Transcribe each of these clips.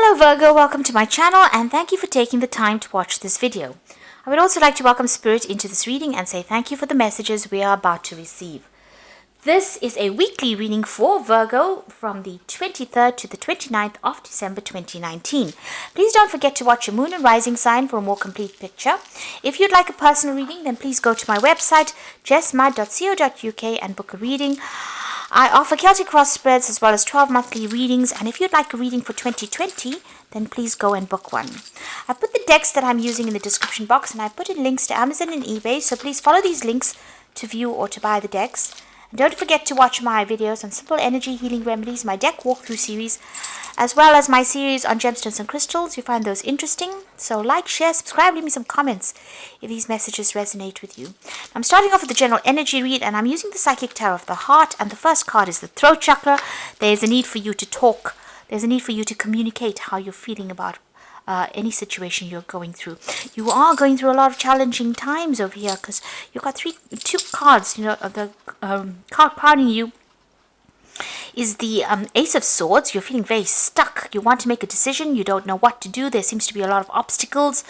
Hello Virgo, welcome to my channel and thank you for taking the time to watch this video. I would also like to welcome Spirit into this reading and say thank you for the messages we are about to receive. This is a weekly reading for Virgo from the 23rd to the 29th of December 2019. Please don't forget to watch your moon and rising sign for a more complete picture. If you'd like a personal reading, then please go to my website jessmud.co.uk and book a reading. I offer Celtic cross spreads as well as 12 monthly readings, and if you'd like a reading for 2020, then please go and book one. I put the decks that I'm using in the description box, and I put in links to Amazon and eBay, so please follow these links to view or to buy the decks. And don't forget to watch my videos on simple energy healing remedies, my deck walkthrough series, as well as my series on gemstones and crystals. You find those interesting, so like, share, subscribe, leave me some comments if these messages resonate with you. I'm starting off with the general energy read, and I'm using the Psychic Tarot of the Heart, and the first card is the throat chakra. There's a need for you to talk. There's a need for you to communicate how you're feeling about any situation you're going through. You are going through a lot of challenging times over here because you've got two cards. The card crowning you is the Ace of Swords. You're feeling very stuck. You want to make a decision. You don't know what to do. There seems to be a lot of obstacles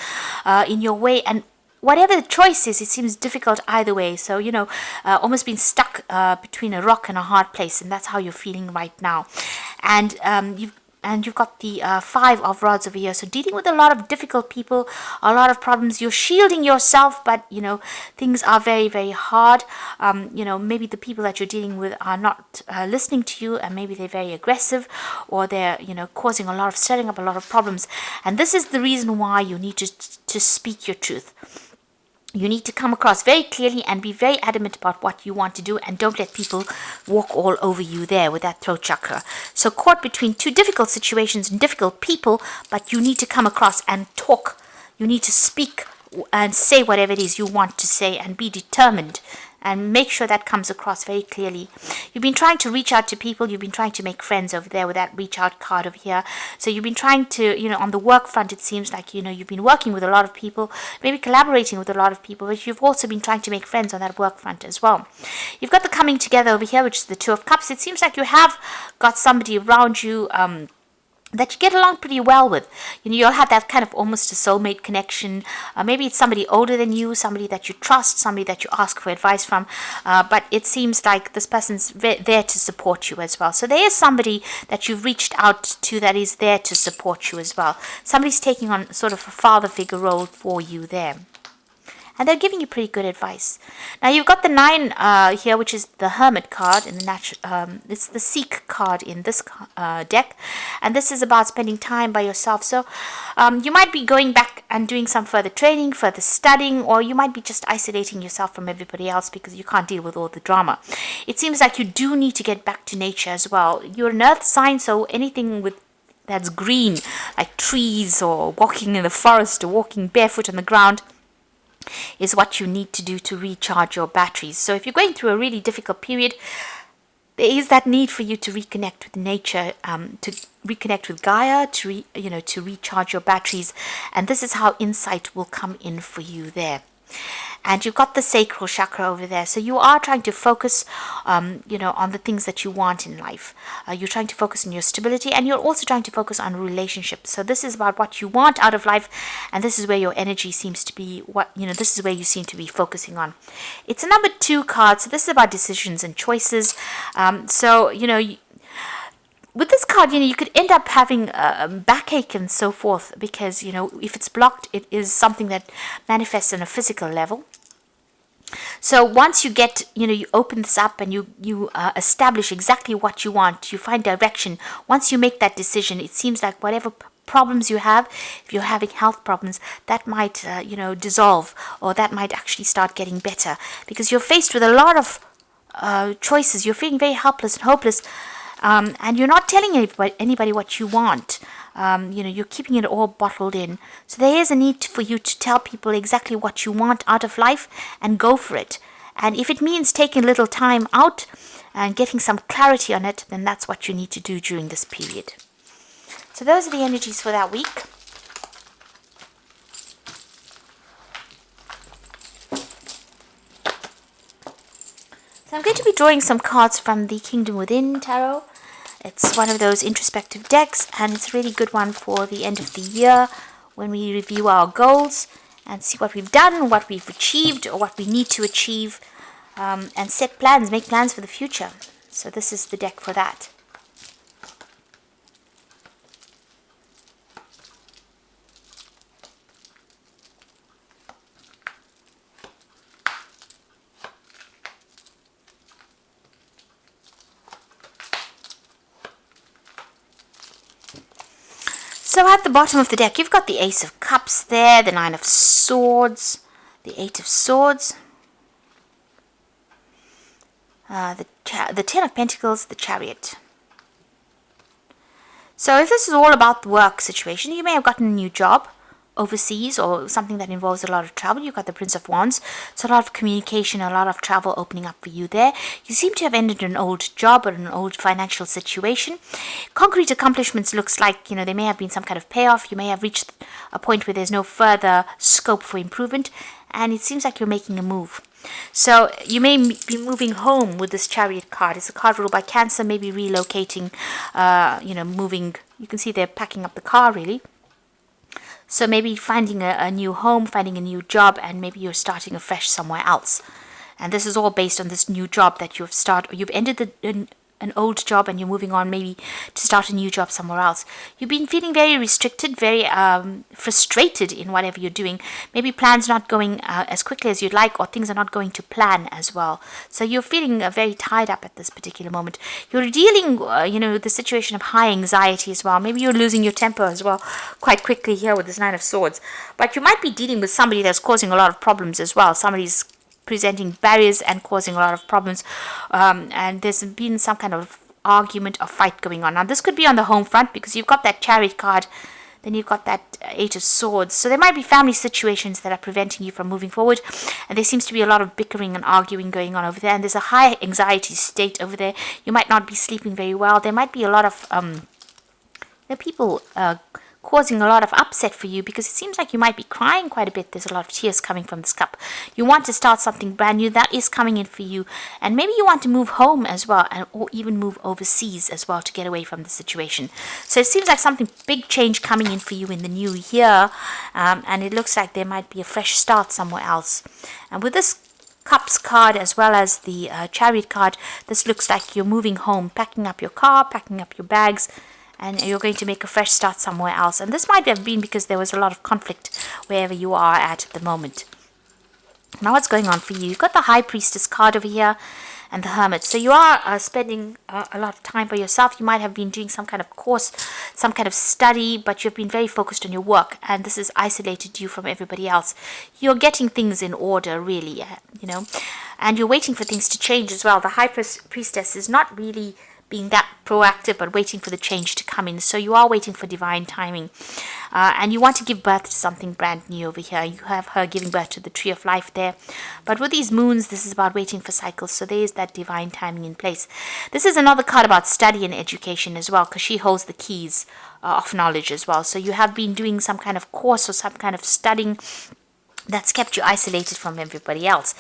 in your way, and whatever the choice is, it seems difficult either way. So, almost being stuck between a rock and a hard place, and that's how you're feeling right now. And you've got the Five of Rods over here. So dealing with a lot of difficult people, a lot of problems. You're shielding yourself, but, things are very, very hard. Maybe the people that you're dealing with are not listening to you, and maybe they're very aggressive, or they're, stirring up a lot of problems. And this is the reason why you need to speak your truth. You need to come across very clearly and be very adamant about what you want to do, and don't let people walk all over you there with that throat chakra. So caught between two difficult situations and difficult people, but you need to come across and talk. You need to speak and say whatever it is you want to say, and be determined and make sure that comes across very clearly. You've been trying to reach out to people. You've been trying to make friends over there with that reach out card over here. So you've been trying to, on the work front, it seems like, you've been working with a lot of people, maybe collaborating with a lot of people, but you've also been trying to make friends on that work front as well. You've got the coming together over here, which is the Two of Cups. It seems like you have got somebody around you that you get along pretty well with. You'll have that kind of almost a soulmate connection. Maybe it's somebody older than you, somebody that you trust, somebody that you ask for advice from. But it seems like this person's there to support you as well. So there is somebody that you've reached out to that is there to support you as well. Somebody's taking on sort of a father figure role for you there. And they're giving you pretty good advice. Now you've got the 9 here, which is the Hermit card, in the it's the Seek card in this deck, and this is about spending time by yourself. So you might be going back and doing some further training, further studying, or you might be just isolating yourself from everybody else because you can't deal with all the drama. It seems like you do need to get back to nature as well. You're an earth sign, so anything that's green, like trees or walking in the forest or walking barefoot on the ground, is what you need to do to recharge your batteries. So if you're going through a really difficult period, there is that need for you to reconnect with nature, to reconnect with Gaia, to recharge your batteries. And this is how insight will come in for you there. And you've got the sacral chakra over there. So you are trying to focus, on the things that you want in life. You're trying to focus on your stability, and you're also trying to focus on relationships. So this is about what you want out of life, and this is where your energy seems to be, this is where you seem to be focusing on. It's a number 2 card, so this is about decisions and choices. With this card, you could end up having backache and so forth because, if it's blocked, it is something that manifests on a physical level. So once you get, you open this up and you establish exactly what you want, you find direction. Once you make that decision, it seems like whatever problems you have, if you're having health problems, that might, dissolve, or that might actually start getting better because you're faced with a lot of choices. You're feeling very helpless and hopeless. And you're not telling anybody what you want. You're keeping it all bottled in. So there is a need for you to tell people exactly what you want out of life and go for it. And if it means taking a little time out and getting some clarity on it, then that's what you need to do during this period. So those are the energies for that week. So I'm going to be drawing some cards from the Kingdom Within Tarot. It's one of those introspective decks, and it's a really good one for the end of the year when we review our goals and see what we've done, what we've achieved, or what we need to achieve, and set plans, make plans for the future. So this is the deck for that. So at the bottom of the deck, you've got the Ace of Cups there, the Nine of Swords, the Eight of Swords, the Ten of Pentacles, the Chariot. So if this is all about the work situation, you may have gotten a new job overseas or something that involves a lot of travel. You've got the Prince of Wands, so a lot of communication, a lot of travel opening up for you there. You seem to have ended an old job or an old financial situation. Concrete accomplishments looks like, there may have been some kind of payoff. You may have reached a point where there's no further scope for improvement, and it seems like you're making a move. So you may be moving home with this Chariot card. It's a card ruled by Cancer, maybe relocating, moving. You can see they're packing up the car, really. So maybe finding a new home, finding a new job, and maybe you're starting afresh somewhere else. And this is all based on this new job that you've ended an old job and you're moving on maybe to start a new job somewhere else. You've been feeling very restricted, very frustrated in whatever you're doing. Maybe plans not going as quickly as you'd like, or things are not going to plan as well. So you're feeling very tied up at this particular moment. You're dealing, with the situation of high anxiety as well. Maybe you're losing your temper as well quite quickly here with this Nine of Swords. But you might be dealing with somebody that's causing a lot of problems as well. Somebody's presenting barriers and causing a lot of problems, and there's been some kind of argument or fight going on. Now this could be on the home front because you've got that Chariot card, then you've got that Eight of Swords, so there might be family situations that are preventing you from moving forward, and there seems to be a lot of bickering and arguing going on over there, and there's a high anxiety state over there. You might not be sleeping very well. There might be a lot of people causing a lot of upset for you, because it seems like you might be crying quite a bit. There's a lot of tears coming from this cup. You want to start something brand new that is coming in for you, and maybe you want to move home as well, or even move overseas as well to get away from the situation. So it seems like something big change coming in for you in the new year, and it looks like there might be a fresh start somewhere else. And with this Cups card as well as the Chariot card, this looks like you're moving home, packing up your car, packing up your bags, and you're going to make a fresh start somewhere else. And this might have been because there was a lot of conflict wherever you are at the moment. Now what's going on for you? You've got the High Priestess card over here and the Hermit. So you are spending a lot of time for yourself. You might have been doing some kind of course, some kind of study, but you've been very focused on your work, and this has isolated you from everybody else. You're getting things in order, really, and you're waiting for things to change as well. The High Priestess is not really being that proactive, but waiting for the change to come in. So you are waiting for divine timing, and you want to give birth to something brand new over here. You have her giving birth to the Tree of Life there, but with these moons, this is about waiting for cycles. So there is that divine timing in place. This is another card about study and education as well, because she holds the keys of knowledge as well. So you have been doing some kind of course or some kind of studying that's kept you isolated from everybody else.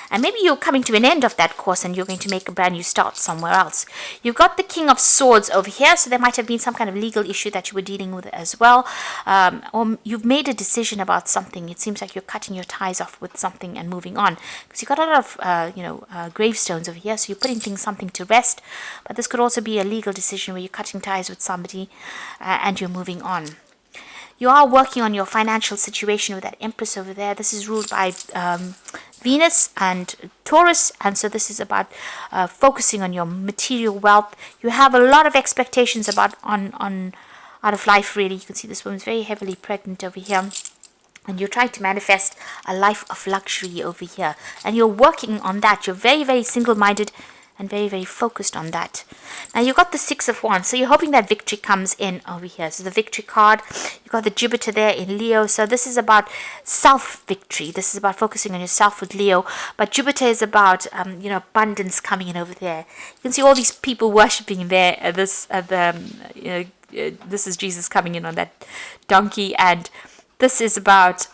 And maybe you're coming to an end of that course and you're going to make a brand new start somewhere else. You've got the King of Swords over here, so there might have been some kind of legal issue that you were dealing with as well. Or you've made a decision about something. It seems like you're cutting your ties off with something and moving on. Because you've got a lot of gravestones over here, so you're putting something to rest. But this could also be a legal decision where you're cutting ties with somebody and you're moving on. You are working on your financial situation with that Empress over there. This is ruled by Venus and Taurus, and so this is about focusing on your material wealth. You have a lot of expectations about out of life, really. You can see this woman's very heavily pregnant over here, and you're trying to manifest a life of luxury over here, and you're working on that. You're very, very single-minded and very, very focused on that. Now you've got the Six of Wands, so you're hoping that victory comes in over here. So the victory card, you've got the Jupiter there in Leo, so this is about self-victory. This is about focusing on yourself with Leo, but Jupiter is about abundance coming in over there. You can see all these people worshipping there. This is Jesus coming in on that donkey, and This is about,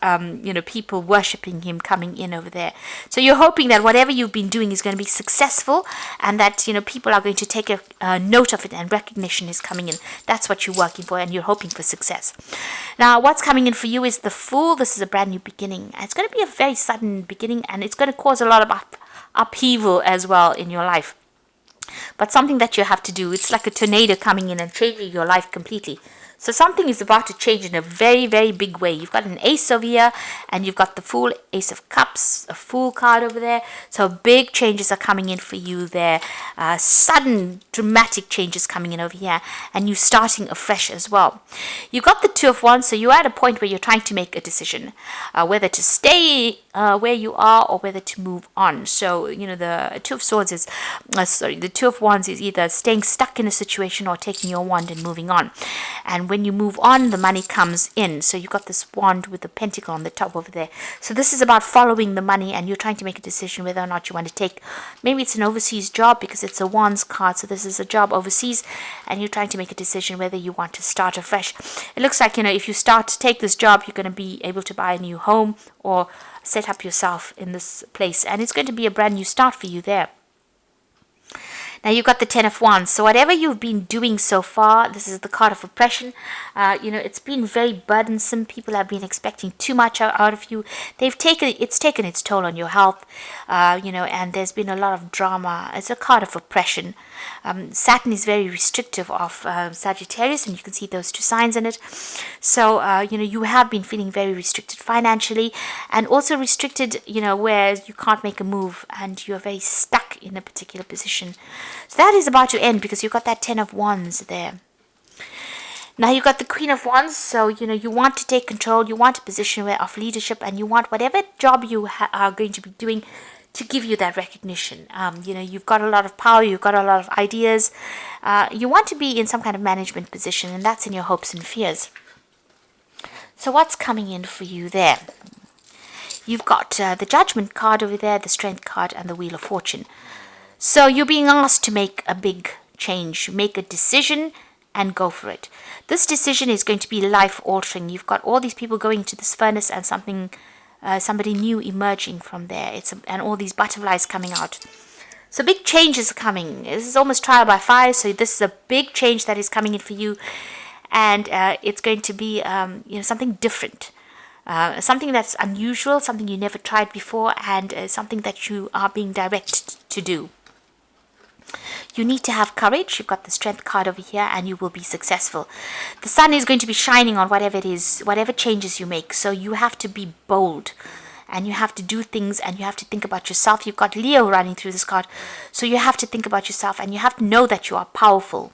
people worshiping him coming in over there. So you're hoping that whatever you've been doing is going to be successful, and that, people are going to take a note of it, and recognition is coming in. That's what you're working for, and you're hoping for success. Now, what's coming in for you is the Fool. This is a brand new beginning. And it's going to be a very sudden beginning, and it's going to cause a lot of upheaval as well in your life. But something that you have to do. It's like a tornado coming in and changing your life completely. So something is about to change in a very, very big way. You've got an Ace over here, and you've got the Fool, Ace of Cups, a Fool card over there. So big changes are coming in for you there. Sudden, dramatic changes coming in over here, and you starting afresh as well. You've got the Two of Wands, so you're at a point where you're trying to make a decision, whether to stay where you are or whether to move on. So, the Two of Swords is, the Two of Wands is either staying stuck in a situation or taking your wand and moving on. And when you move on, the money comes in. So you've got this wand with the pentacle on the top over there. So this is about following the money, and you're trying to make a decision whether or not you want to take, maybe it's an overseas job because it's a Wands card. So this is a job overseas, and you're trying to make a decision whether you want to start afresh. It looks like, if you start to take this job, you're going to be able to buy a new home or set up yourself in this place, and it's going to be a brand new start for you there. Now you've got the Ten of Wands. So whatever you've been doing so far, this is the card of oppression. It's been very burdensome. People have been expecting too much out of you. It's taken its toll on your health, and there's been a lot of drama. It's a card of oppression. Saturn is very restrictive of Sagittarius, and you can see those two signs in it. So, you have been feeling very restricted financially, and also restricted, where you can't make a move and you're very stuck in a particular position. So that is about to end because you've got that Ten of Wands there. Now you've got the Queen of Wands, so you want to take control, you want a position of leadership, and you want whatever job you are going to be doing to give you that recognition. You've got a lot of power, you've got a lot of ideas. You want to be in some kind of management position, and that's in your hopes and fears. So what's coming in for you there? You've got the Judgment card over there, the Strength card, and the Wheel of Fortune. So you're being asked to make a big change, make a decision, and go for it. This decision is going to be life-altering. You've got all these people going to this furnace, and somebody new emerging from there. And all these butterflies coming out. So big changes are coming. This is almost trial by fire. So this is a big change that is coming in for you, and it's going to be something different. Something that's unusual, something you never tried before, and something that you are being directed to do. You need to have courage. You've got the Strength card over here, and you will be successful. The sun is going to be shining on whatever it is, whatever changes you make. So you have to be bold, and you have to do things, and you have to think about yourself. You've got Leo running through this card, so you have to think about yourself, and you have to know that you are powerful.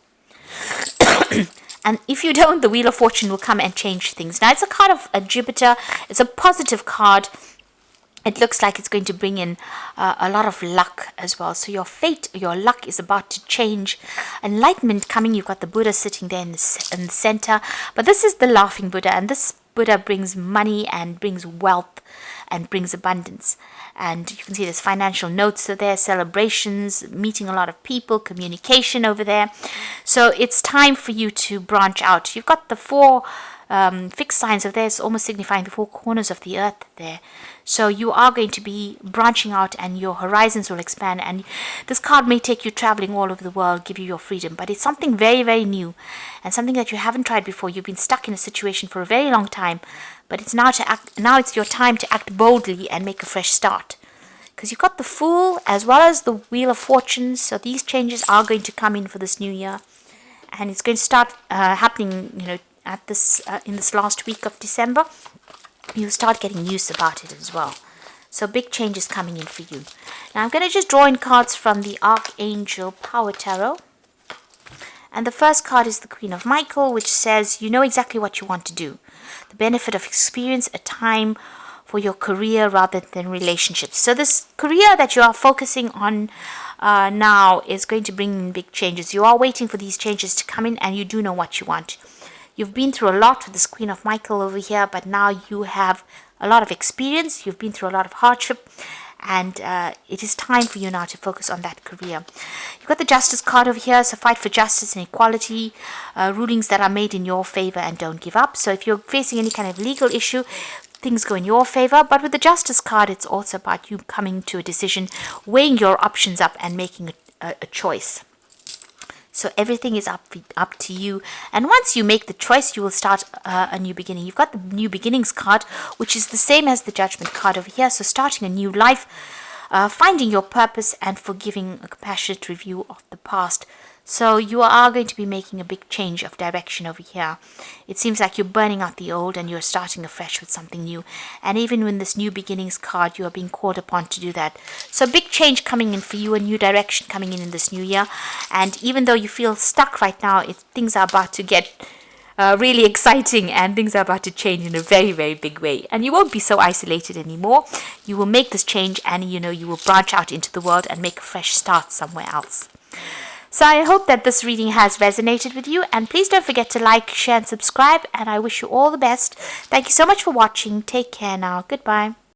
And if you don't, the Wheel of Fortune will come and change things. Now, it's a card of a Jupiter. It's a positive card. It looks like it's going to bring in a lot of luck as well. So your fate, your luck is about to change. Enlightenment coming. You've got the Buddha sitting there in the center. But this is the laughing Buddha. And this Buddha brings money and brings wealth and brings abundance. And you can see there's financial notes there, celebrations, meeting a lot of people, communication over there. So it's time for you to branch out. You've got the four fixed signs of there. It's almost signifying the four corners of the earth there. So you are going to be branching out, and your horizons will expand. And this card may take you traveling all over the world, give you your freedom. But it's something very, very new, and something that you haven't tried before. You've been stuck in a situation for a very long time. But it's now it's your time to act boldly and make a fresh start. Because you've got the Fool as well as the Wheel of Fortune. So these changes are going to come in for this new year. And it's going to start happening, in this last week of December. You'll start getting news about it as well. So big changes coming in for you. Now I'm going to just draw in cards from the Archangel Power Tarot. And the first card is the Queen of Michael, which says you know exactly what you want to do. The benefit of experience, a time for your career rather than relationships. So this career that you are focusing on now is going to bring in big changes. You are waiting for these changes to come in, and you do know what you want. You've been through a lot with this Queen of Michael over here, but now you have a lot of experience. You've been through a lot of hardship, and it is time for you now to focus on that career. You've got the Justice card over here, so fight for justice and equality, rulings that are made in your favor, and don't give up. So if you're facing any kind of legal issue, things go in your favor. But with the Justice card, it's also about you coming to a decision, weighing your options up, and making a choice. So everything is up to you. And once you make the choice, you will start a new beginning. You've got the New Beginnings card, which is the same as the Judgment card over here. So starting a new life, finding your purpose, and forgiving a compassionate review of the past. So you are going to be making a big change of direction over here. It seems like you're burning out the old and you're starting afresh with something new. And even with this New Beginnings card, you are being called upon to do that. So big change coming in for you, a new direction coming in this new year. And even though you feel stuck right now, things are about to get really exciting, and things are about to change in a very, very big way. And you won't be so isolated anymore. You will make this change, and you will branch out into the world and make a fresh start somewhere else. So I hope that this reading has resonated with you, and please don't forget to like, share, and subscribe, and I wish you all the best. Thank you so much for watching. Take care now. Goodbye.